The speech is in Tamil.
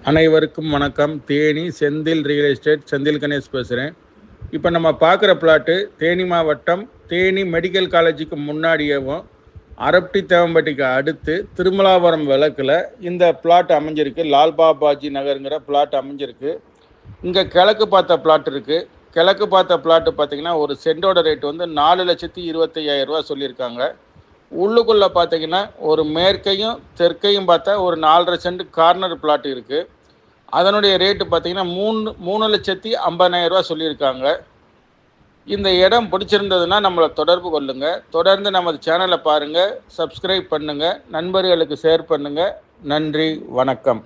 அனைவருக்கும் வணக்கம். தேனி செந்தில் ரியல் எஸ்டேட் செந்தில் கணேஷ் பேசுகிறேன். இப்போ நம்ம பார்க்குற பிளாட்டு தேனி மாவட்டம் தேனி மெடிக்கல் காலேஜுக்கு முன்னாடியேவும் அரப்டி தேவம்பட்டிக்கு அடுத்து திருமலாபுரம் விளக்கில் இந்த பிளாட் அமைஞ்சிருக்கு. லால்பாபாஜி நகருங்கிற பிளாட் அமைஞ்சிருக்கு. இங்கே கிழக்கு பார்த்த பிளாட் இருக்குது. கிழக்கு பார்த்த பிளாட்டு பார்த்திங்கன்னா ஒரு சென்டோட ரேட் வந்து 4,25,000 சொல்லியிருக்காங்க. உள்ளுக்குள்ளே பார்த்தீங்கன்னா ஒரு மேற்கையும் தெற்கையும் பார்த்தா ஒரு 4.5 சென்ட் கார்னர் பிளாட் இருக்குது. அதனுடைய ரேட்டு பார்த்தீங்கன்னா 3,50,000 சொல்லியிருக்காங்க. இந்த இடம் பிடிச்சிருந்ததுன்னா நம்மளை தொடர்பு கொள்ளுங்கள். தொடர்ந்து நமது சேனலை பாருங்கள், சப்ஸ்கிரைப் பண்ணுங்கள், நண்பர்களுக்கு ஷேர் பண்ணுங்கள். நன்றி, வணக்கம்.